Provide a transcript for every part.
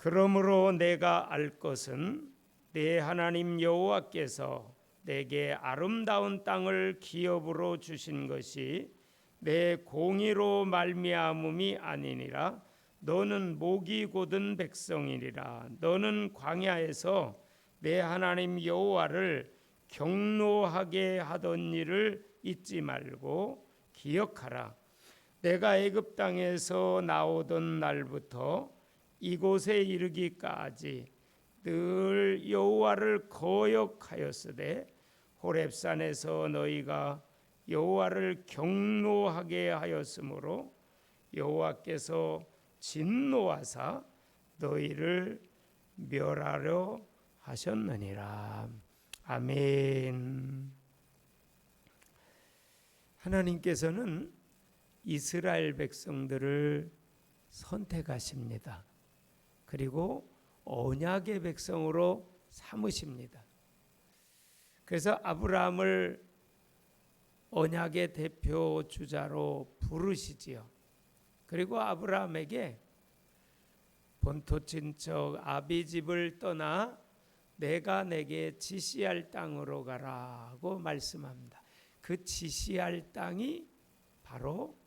그러므로 내가 알 것은 내 하나님 여호와께서 내게 아름다운 땅을 기업으로 주신 것이 내 공의로 말미암음이 아니니라. 너는 목이 곧은 백성이니라. 너는 광야에서 내 하나님 여호와를 경노하게 하던 일을 잊지 말고 기억하라. 내가 애굽 땅에서 나오던 날부터 이곳에 이르기까지 늘 여호와를 거역하였으되 호렙산에서 너희가 여호와를 경노하게 하였으므로 여호와께서 진노하사 너희를 멸하려 하셨느니라. 아멘. 하나님께서는 이스라엘 백성들을 선택하십니다. 그리고 언약의 백성으로 삼으십니다. 그래서 아브라함을 언약의 대표 주자로 부르시지요. 그리고 아브라함에게 본토 친척 아비집을 떠나 내가 내게 지시할 땅으로 가라고 말씀합니다. 그 지시할 땅이 바로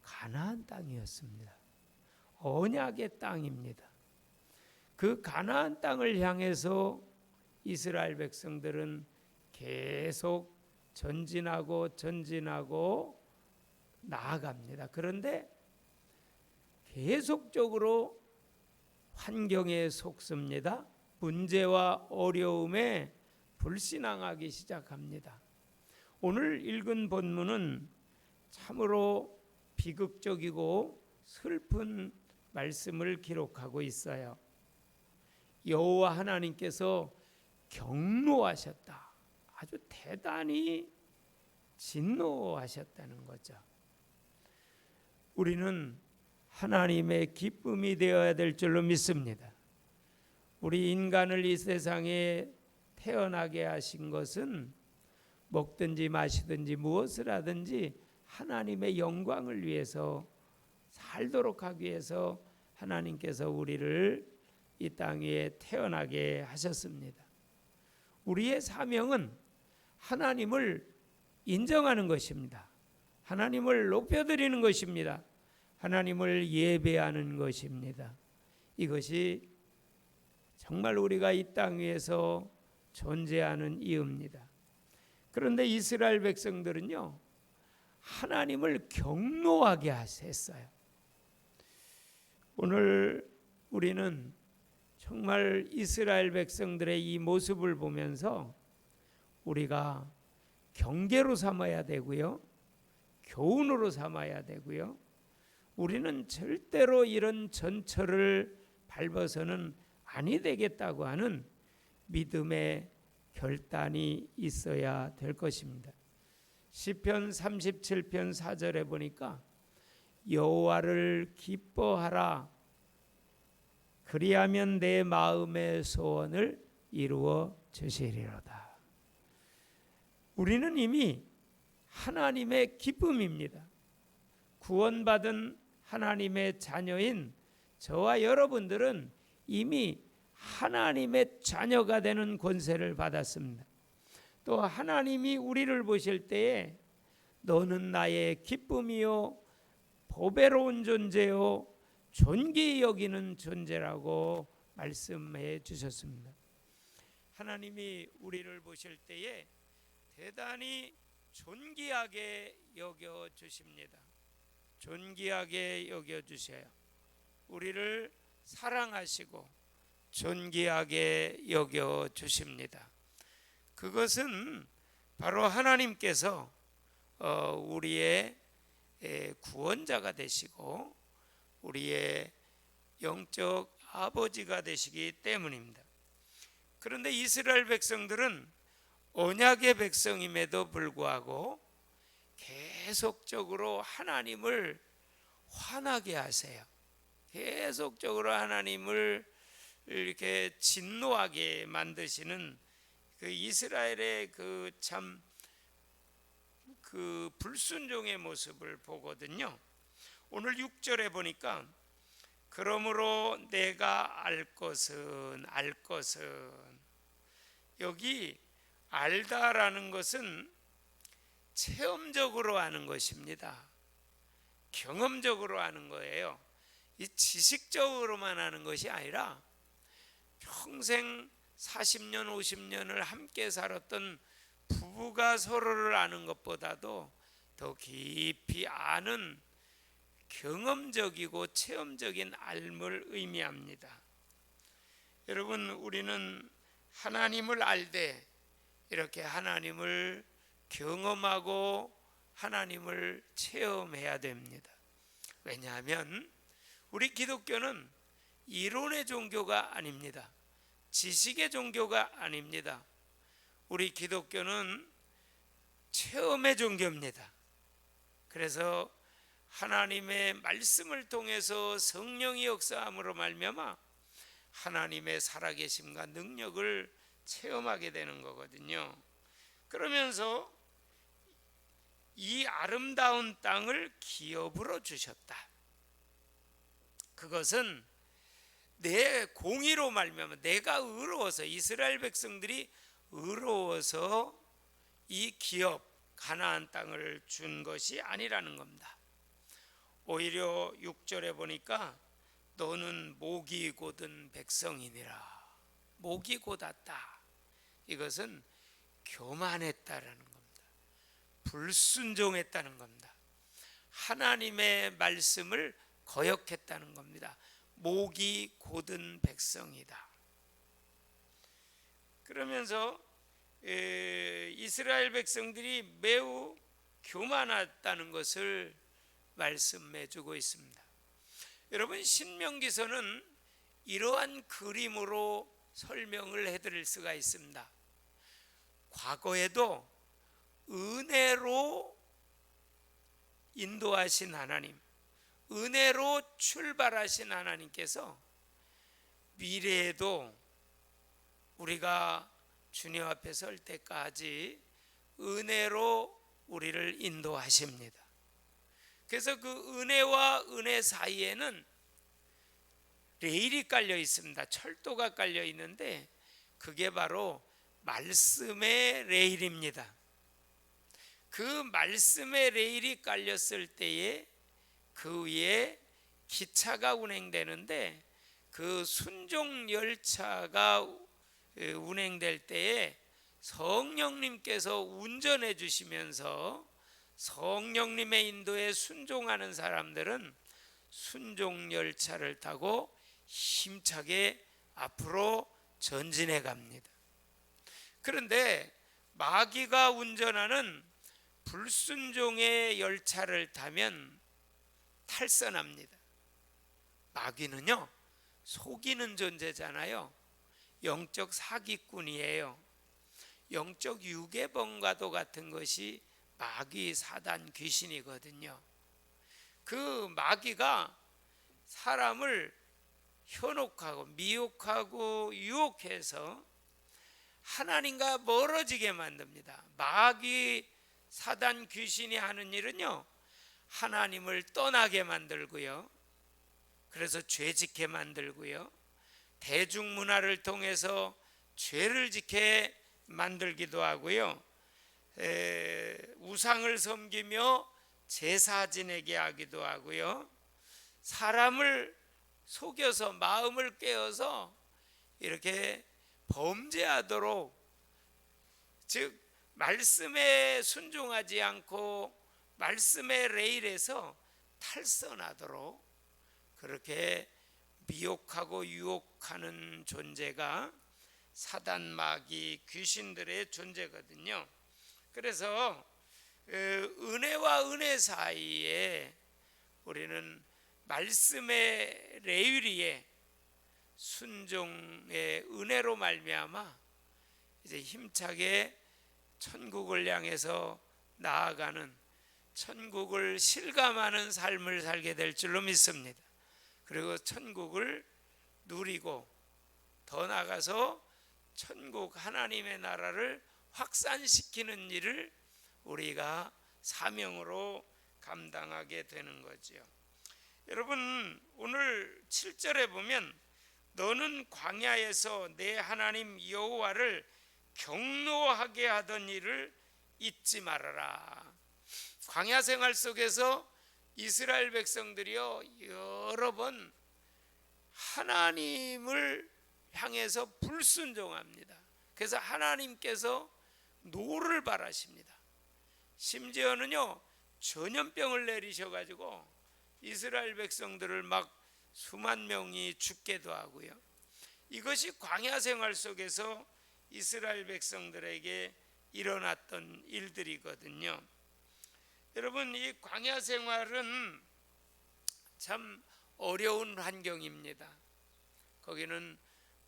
가나안 땅이었습니다. 언약의 땅입니다. 그 가나안 땅을 향해서 이스라엘 백성들은 계속 전진하고 나아갑니다. 그런데 계속적으로 환경에 속습니다. 문제와 어려움에 불신앙하기 시작합니다. 오늘 읽은 본문은 참으로 비극적이고 슬픈 말씀을 기록하고 있어요. 여호와 하나님께서 경노하셨다. 아주 대단히 진노하셨다는 거죠. 우리는 하나님의 기쁨이 되어야 될 줄로 믿습니다. 우리 인간을 이 세상에 태어나게 하신 것은 먹든지 마시든지 무엇을 하든지 하나님의 영광을 위해서 살도록 하기 위해서 하나님께서 우리를 이 땅 위에 태어나게 하셨습니다. 우리의 사명은 하나님을 인정하는 것입니다. 하나님을 높여드리는 것입니다. 하나님을 예배하는 것입니다. 이것이 정말 우리가 이 땅 위에서 존재하는 이유입니다. 그런데 이스라엘 백성들은요, 하나님을 경노하게 했어요. 오늘 우리는 정말 이스라엘 백성들의 이 모습을 보면서 우리가 경계로 삼아야 되고요, 교훈으로 삼아야 되고요, 우리는 절대로 이런 전철을 밟아서는 아니 되겠다고 하는 믿음의 결단이 있어야 될 것입니다. 시편 37편 4절에 보니까 여호와를 기뻐하라, 그리하면 내 마음의 소원을 이루어 주시리로다. 우리는 이미 하나님의 기쁨입니다. 구원받은 하나님의 자녀인 저와 여러분들은 이미 하나님의 자녀가 되는 권세를 받았습니다. 또 하나님이 우리를 보실 때에 너는 나의 기쁨이요 보배로운 존재요 존귀히 여기는 존재라고 말씀해 주셨습니다. 하나님이 우리를 보실 때에 대단히 존귀하게 여겨 주십니다. 존귀하게 여겨 주셔요. 우리를 사랑하시고 존귀하게 여겨 주십니다. 그것은 바로 하나님께서 우리의 구원자가 되시고 우리의 영적 아버지가 되시기 때문입니다. 그런데 이스라엘 백성들은 언약의 백성임에도 불구하고 계속적으로 하나님을 화나게 하세요. 계속적으로 하나님을 이렇게 진노하게 만드시는 그 이스라엘의 그 참 그 불순종의 모습을 보거든요. 오늘 6절에 보니까 그러므로 내가 알 것은 여기 알다라는 것은 체험적으로 아는 것입니다. 경험적으로 아는 거예요. 이 지식적으로만 아는 것이 아니라 평생 40년 50년을 함께 살았던 부부가 서로를 아는 것보다도 더 깊이 아는 경험적이고 체험적인 알을 의미합니다. 여러분, 우리는 하나님을 알되 이렇게 하나님을 경험하고 하나님을 체험해야 됩니다. 왜냐하면 우리 기독교는 이론의 종교가 아닙니다. 지식의 종교가 아닙니다. 우리 기독교는 체험의 종교입니다. 그래서 하나님의 말씀을 통해서 성령이 역사함으로 말미암아 하나님의 살아계심과 능력을 체험하게 되는 거거든요. 그러면서 이 아름다운 땅을 기업으로 주셨다. 그것은 내 공의로 말미암아 내가 의로워서, 이스라엘 백성들이 의로워서 이 기업 가나안 땅을 준 것이 아니라는 겁니다. 오히려 6절에 보니까 너는 목이 곧은 백성이니라. 목이 곧았다. 이것은 교만했다라는 겁니다. 불순종했다는 겁니다. 하나님의 말씀을 거역했다는 겁니다. 목이 곧은 백성이다. 그러면서 이스라엘 백성들이 매우 교만했다는 것을 말씀해 주고 있습니다. 여러분, 신명기서는 이러한 그림으로 설명을 해드릴 수가 있습니다. 과거에도 은혜로 인도하신 하나님, 은혜로 출발하신 하나님께서 미래에도 우리가 주님 앞에 설 때까지 은혜로 우리를 인도하십니다. 그래서 그 은혜와 은혜 사이에는 레일이 깔려 있습니다. 철도가 깔려 있는데 그게 바로 말씀의 레일입니다. 그 말씀의 레일이 깔렸을 때에 그 위에 기차가 운행되는데 그 순종 열차가 운행될 때에 성령님께서 운전해 주시면서 성령님의 인도에 순종하는 사람들은 순종 열차를 타고 힘차게 앞으로 전진해 갑니다. 그런데 마귀가 운전하는 불순종의 열차를 타면 탈선합니다. 마귀는요, 속이는 존재잖아요. 영적 사기꾼이에요. 영적 유괴범과도 같은 것이 마귀, 사단, 귀신이거든요. 그 마귀가 사람을 현혹하고 미혹하고 유혹해서 하나님과 멀어지게 만듭니다. 마귀, 사단, 귀신이 하는 일은요, 하나님을 떠나게 만들고요, 그래서 죄짓게 만들고요, 대중문화를 통해서 죄를 짓게 만들기도 하고요, 우상을 섬기며 제사 지내게 하기도 하고요, 사람을 속여서 마음을 깨어서 이렇게 범죄하도록, 즉 말씀에 순종하지 않고 말씀의 레일에서 탈선하도록 그렇게 미혹하고 유혹하는 존재가 사단, 마귀, 귀신들의 존재거든요. 그래서 은혜와 은혜 사이에 우리는 말씀의 레일 위에 순종의 은혜로 말미암아 이제 힘차게 천국을 향해서 나아가는, 천국을 실감하는 삶을 살게 될 줄로 믿습니다. 그리고 천국을 누리고 더 나아가서 천국 하나님의 나라를 확산시키는 일을 우리가 사명으로 감당하게 되는 거죠. 여러분 오늘 7절에 보면 너는 광야에서 내 하나님 여호와를 경노하게 하던 일을 잊지 말아라. 광야 생활 속에서 이스라엘 백성들이요 여러 번 하나님을 향해서 불순종합니다. 그래서 하나님께서 노를 바라십니다. 심지어는요 전염병을 내리셔가지고 이스라엘 백성들을 막 수만 명이 죽게도 하고요. 이것이 광야 생활 속에서 이스라엘 백성들에게 일어났던 일들이거든요. 여러분 이 광야 생활은 참 어려운 환경입니다. 거기는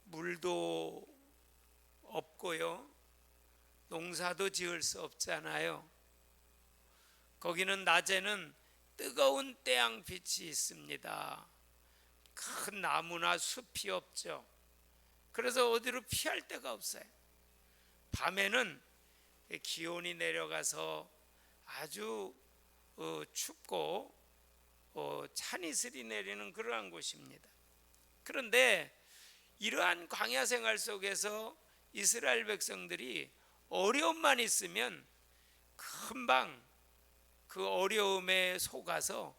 물도 없고요, 농사도 지을 수 없잖아요. 거기는 낮에는 뜨거운 태양빛이 있습니다. 큰 나무나 숲이 없죠. 그래서 어디로 피할 데가 없어요. 밤에는 기온이 내려가서 아주 춥고 찬이슬이 내리는 그러한 곳입니다. 그런데 이러한 광야 생활 속에서 이스라엘 백성들이 어려움만 있으면 금방 그 어려움에 속아서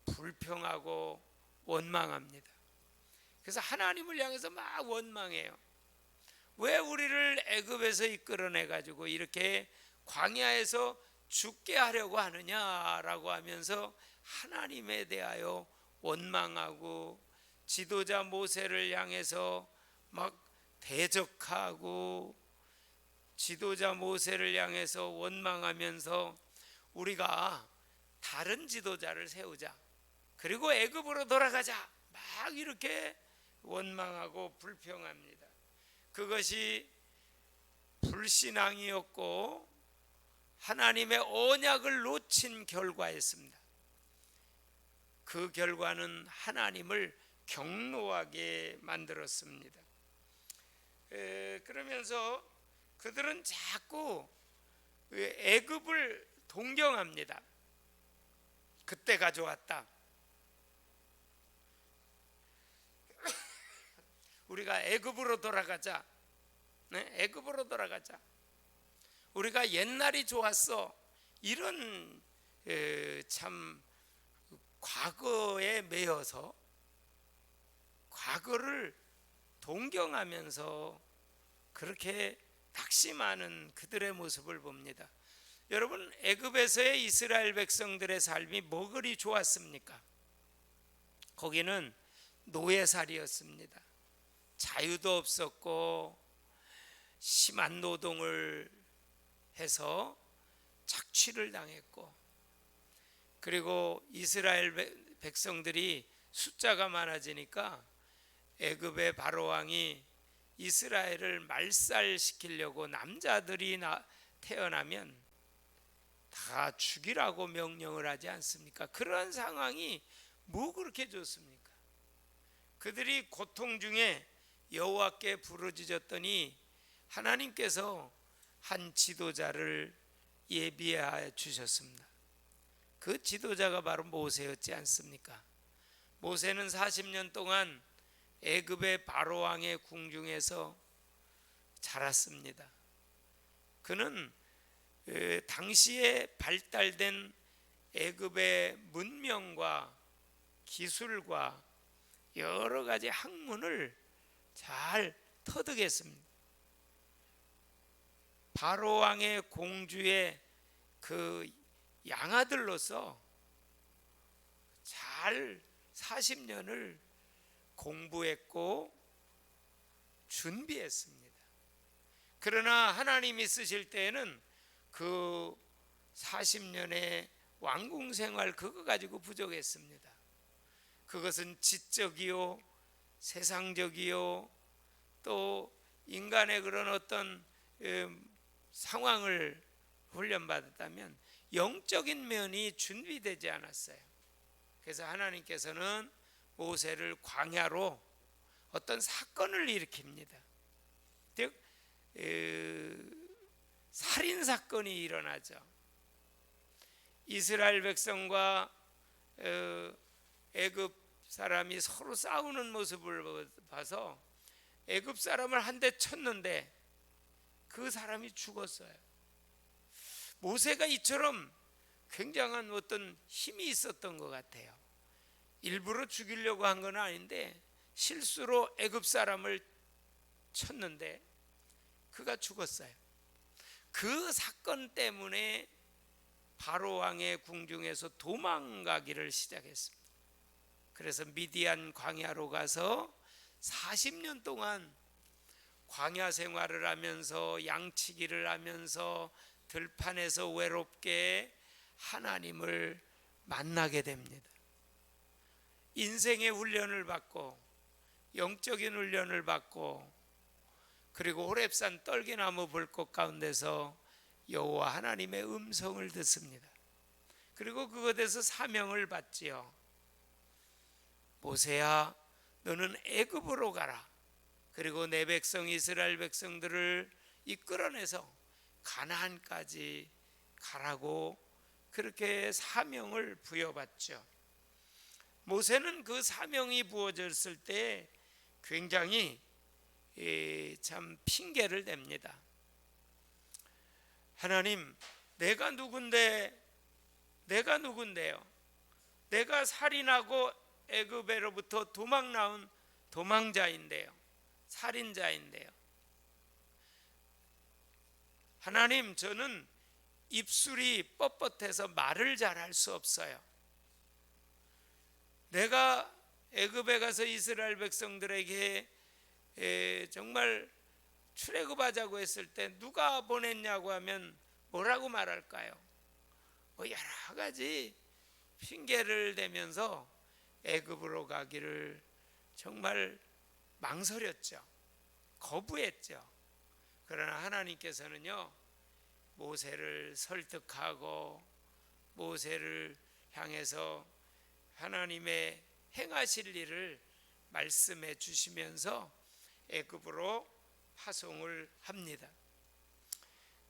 불평하고 원망합니다. 그래서 하나님을 향해서 막 원망해요. 왜 우리를 애굽에서 이끌어내 가지고 이렇게 광야에서 죽게 하려고 하느냐라고 하면서 하나님에 대하여 원망하고 지도자 모세를 향해서 막 대적하고 지도자 모세를 향해서 원망하면서 우리가 다른 지도자를 세우자, 그리고 애굽으로 돌아가자, 막 이렇게 원망하고 불평합니다. 그것이 불신앙이었고 하나님의 언약을 놓친 결과였습니다. 그 결과는 하나님을 경노하게 만들었습니다. 그러면서 그들은 자꾸 애굽을 동경합니다. 그때가 좋았다. 우리가 애굽으로 돌아가자. 네? 애굽으로 돌아가자. 우리가 옛날이 좋았어. 이런 참 과거에 매여서 과거를 동경하면서 그렇게 낙심하는 그들의 모습을 봅니다. 여러분 애굽에서의 이스라엘 백성들의 삶이 뭐 그리 좋았습니까? 거기는 노예살이였습니다. 자유도 없었고 심한 노동을 해서 착취를 당했고, 그리고 이스라엘 백성들이 숫자가 많아지니까 애굽의 바로왕이 이스라엘을 말살시키려고 남자들이 태어나면 다 죽이라고 명령을 하지 않습니까? 그런 상황이 뭐 그렇게 좋습니까? 그들이 고통 중에 여호와께 부르짖었더니 하나님께서 한 지도자를 예비해 주셨습니다. 그 지도자가 바로 모세였지 않습니까? 모세는 40년 동안 애굽의 바로왕의 궁중에서 자랐습니다. 그는 당시에 발달된 애굽의 문명과 기술과 여러 가지 학문을 잘 터득했습니다. 바로왕의 공주의 그 양아들로서 잘 40년을 공부했고 준비했습니다. 그러나 하나님이 쓰실 때에는 그 40년의 왕궁 생활 그거 가지고 부족했습니다. 그것은 지적이요 세상적이요 또 인간의 그런 어떤 상황을 훈련받았다면 영적인 면이 준비되지 않았어요. 그래서 하나님께서는 모세를 광야로 어떤 사건을 일으킵니다. 즉 살인 사건이 일어나죠. 이스라엘 백성과 애굽 사람이 서로 싸우는 모습을 봐서 애굽 사람을 한 대 쳤는데 그 사람이 죽었어요. 모세가 이처럼 굉장한 어떤 힘이 있었던 것 같아요. 일부러 죽이려고 한 건 아닌데 실수로 애굽 사람을 쳤는데 그가 죽었어요. 그 사건 때문에 바로 왕의 궁중에서 도망가기를 시작했습니다. 그래서 미디안 광야로 가서 40년 동안 광야 생활을 하면서 양치기를 하면서 들판에서 외롭게 하나님을 만나게 됩니다. 인생의 훈련을 받고 영적인 훈련을 받고 그리고 호렙산 떨기나무 불꽃 가운데서 여호와 하나님의 음성을 듣습니다. 그리고 그것에서 사명을 받지요. 모세야, 너는 애굽으로 가라. 그리고 내 백성 이스라엘 백성들을 이끌어내서 가나안까지 가라고 그렇게 사명을 부여받죠. 모세는 그 사명이 부어졌을 때 굉장히 참 핑계를 댑니다. 하나님, 내가 누군데요? 내가 살인하고 애굽에로부터 도망 나온 도망자인데요, 살인자인데요. 하나님, 저는 입술이 뻣뻣해서 말을 잘 할 수 없어요. 내가 애굽에 가서 이스라엘 백성들에게 정말 출애굽하자고 했을 때 누가 보냈냐고 하면 뭐라고 말할까요? 여러 가지 핑계를 대면서 애굽으로 가기를 정말 망설였죠. 거부했죠. 그러나 하나님께서는요, 모세를 설득하고 모세를 향해서 하나님의 행하실 일을 말씀해 주시면서 애굽으로 파송을 합니다.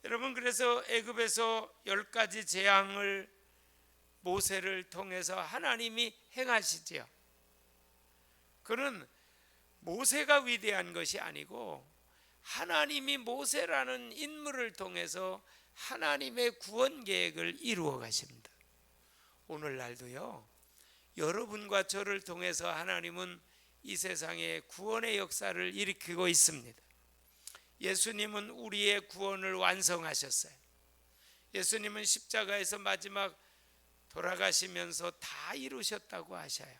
여러분, 그래서 애굽에서 10가지 재앙을 모세를 통해서 하나님이 행하시지요. 그는 모세가 위대한 것이 아니고 하나님이 모세라는 인물을 통해서 하나님의 구원 계획을 이루어 가십니다. 오늘날도요, 여러분과 저를 통해서 하나님은 이 세상에 구원의 역사를 일으키고 있습니다. 예수님은 우리의 구원을 완성하셨어요. 예수님은 십자가에서 마지막 돌아가시면서 다 이루셨다고 하셔요.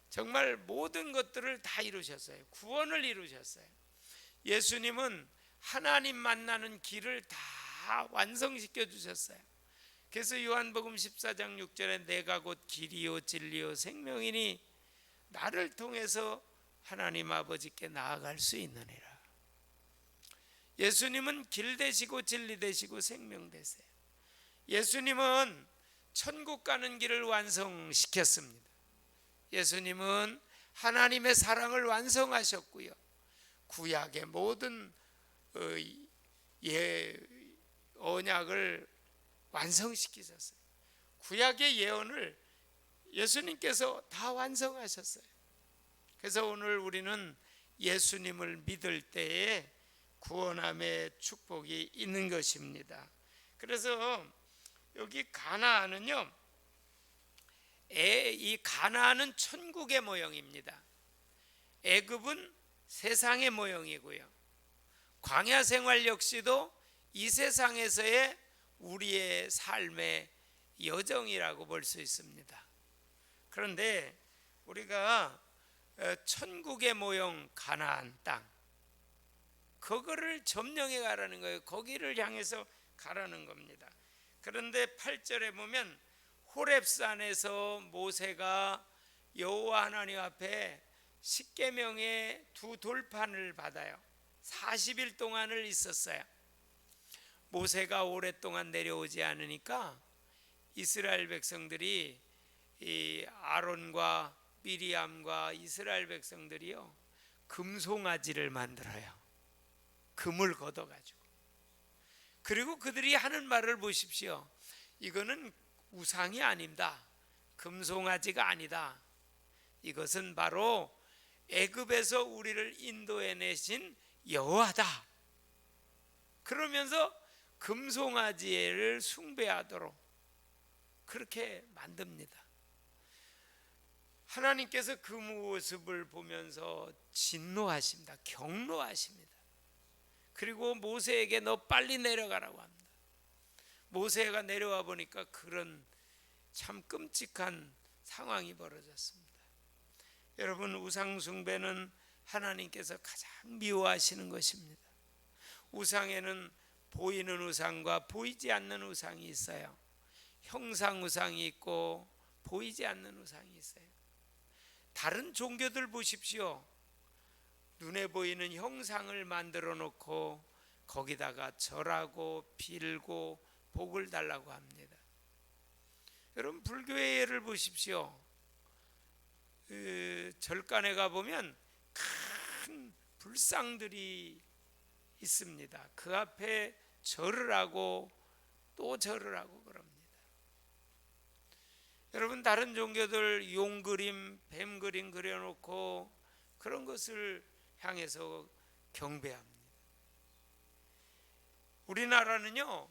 정말 모든 것들을 다 이루셨어요. 구원을 이루셨어요. 예수님은 하나님 만나는 길을 다 완성시켜 주셨어요. 그래서 요한복음 14장 6절에 내가 곧 길이요 진리요 생명이니 나를 통해서 하나님 아버지께 나아갈 수 있느니라. 예수님은 길 되시고 진리 되시고 생명 되세요. 예수님은 천국 가는 길을 완성시켰습니다. 예수님은 하나님의 사랑을 완성하셨고요, 구약의 모든 언약을 완성시키셨어요. 구약의 예언을 예수님께서 다 완성하셨어요. 그래서 오늘 우리는 예수님을 믿을 때에 구원함의 축복이 있는 것입니다. 그래서 여기 가나안은요, 이 가나안은 천국의 모형입니다. 애굽은 세상의 모형이고요, 광야 생활 역시도 이 세상에서의 우리의 삶의 여정이라고 볼 수 있습니다. 그런데 우리가 천국의 모형 가나안 땅, 그거를 점령해 가라는 거예요. 거기를 향해서 가라는 겁니다. 그런데 8절에 보면 호렙산에서 모세가 여호와 하나님 앞에 십계명의 두 돌판을 받아요. 40일 동안을 있었어요. 모세가 오랫동안 내려오지 않으니까 이스라엘 백성들이 이 아론과 미리암과 이스라엘 백성들이요, 금송아지를 만들어요. 금을 걷어가지고. 그리고 그들이 하는 말을 보십시오. 이거는 우상이 아닙니다. 금송아지가 아니다. 이것은 바로 애굽에서 우리를 인도해 내신 여호와다. 그러면서 금송아지를 숭배하도록 그렇게 만듭니다. 하나님께서 그 모습을 보면서 진노하십니다. 경노하십니다. 그리고 모세에게 너 빨리 내려가라고 합니다. 모세가 내려와 보니까 그런 참 끔찍한 상황이 벌어졌습니다. 여러분, 우상 숭배는 하나님께서 가장 미워하시는 것입니다. 우상에는 보이는 우상과 보이지 않는 우상이 있어요. 형상 우상이 있고 보이지 않는 우상이 있어요. 다른 종교들 보십시오. 눈에 보이는 형상을 만들어 놓고 거기다가 절하고 빌고 복을 달라고 합니다. 여러분, 불교의 예를 보십시오. 절간에 가보면 큰 불상들이 있습니다. 그 앞에 절을 하고 또 절을 하고 그럽니다. 여러분, 다른 종교들 용 그림, 뱀 그림 그려놓고 그런 것을 향해서 경배합니다. 우리나라는요,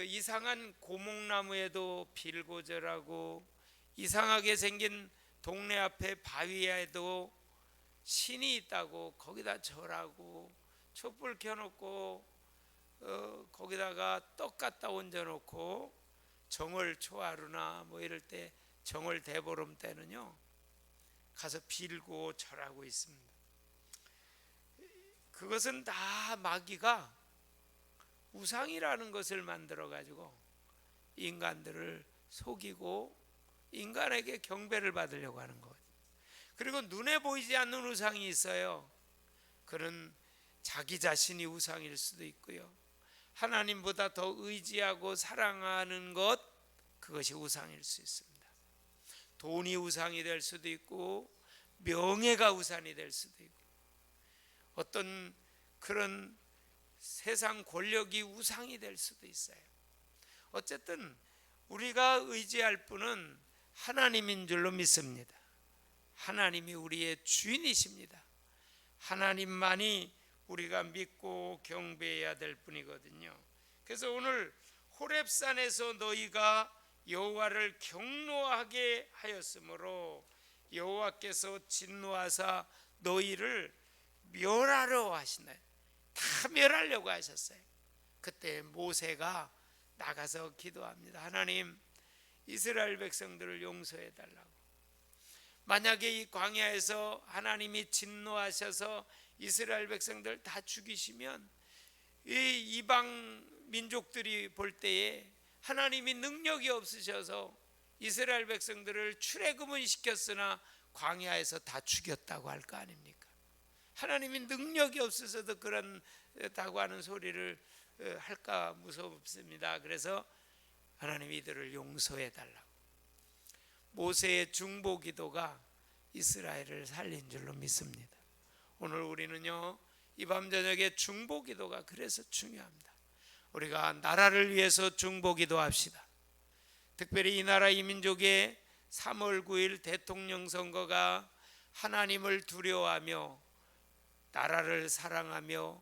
이상한 고목나무에도 빌고 절하고 이상하게 생긴 동네 앞에 바위에도 신이 있다고 거기다 절하고 촛불 켜놓고 거기다가 떡 갖다 얹어놓고 정월 초하루나 뭐 이럴 때 정월 대보름 때는요 가서 빌고 절하고 있습니다. 그것은 다 마귀가 우상이라는 것을 만들어 가지고 인간들을 속이고 인간에게 경배를 받으려고 하는 거죠. 그리고 눈에 보이지 않는 우상이 있어요. 그는 자기 자신이 우상일 수도 있고요, 하나님보다 더 의지하고 사랑하는 것, 그것이 우상일 수 있습니다. 돈이 우상이 될 수도 있고 명예가 우상이 될 수도 있고 어떤 그런 세상 권력이 우상이 될 수도 있어요. 어쨌든 우리가 의지할 분은 하나님인 줄로 믿습니다. 하나님이 우리의 주인이십니다. 하나님만이 우리가 믿고 경배해야 될 분이거든요. 그래서 오늘 호렙산에서 너희가 여호와를 경노하게 하였으므로 여호와께서 진노하사 너희를 멸하려 하시네. 다 멸하려고 하셨어요. 그때 모세가 나가서 기도합니다. 하나님, 이스라엘 백성들을 용서해 달라고. 만약에 이 광야에서 하나님이 진노하셔서 이스라엘 백성들 다 죽이시면 이 이방 민족들이 볼 때에 하나님이 능력이 없으셔서 이스라엘 백성들을 출애굽은 시켰으나 광야에서 다 죽였다고 할 거 아닙니까? 하나님이 능력이 없어서도 그런다고 하는 소리를 할까 무섭습니다. 그래서 하나님 이들을 용서해 달라고. 모세의 중보 기도가 이스라엘을 살린 줄로 믿습니다. 오늘 우리는요, 이 밤 저녁에 중보 기도가 그래서 중요합니다. 우리가 나라를 위해서 중보 기도합시다. 특별히 이 나라 이 민족의 3월 9일 대통령 선거가 하나님을 두려워하며 나라를 사랑하며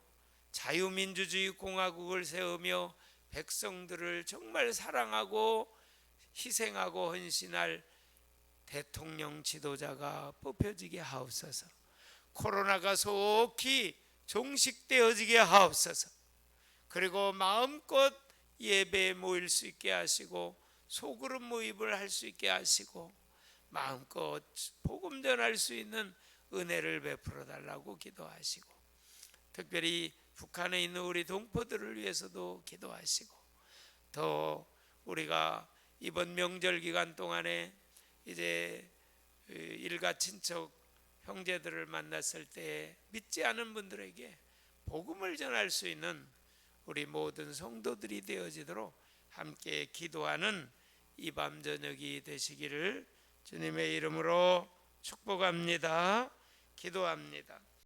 자유민주주의 공화국을 세우며 백성들을 정말 사랑하고 희생하고 헌신할 대통령 지도자가 뽑혀지게 하옵소서. 코로나가 속히 종식되어지게 하옵소서. 그리고 마음껏 예배에 모일 수 있게 하시고 소그룹 모임을 할 수 있게 하시고 마음껏 복음 전할 수 있는 은혜를 베풀어 달라고 기도하시고, 특별히 북한에 있는 우리 동포들을 위해서도 기도하시고, 더 우리가 이번 명절 기간 동안에 이제 일가 친척 형제들을 만났을 때 믿지 않은 분들에게 복음을 전할 수 있는 우리 모든 성도들이 되어지도록 함께 기도하는 이 밤 저녁이 되시기를 주님의 이름으로 축복합니다. 기도합니다.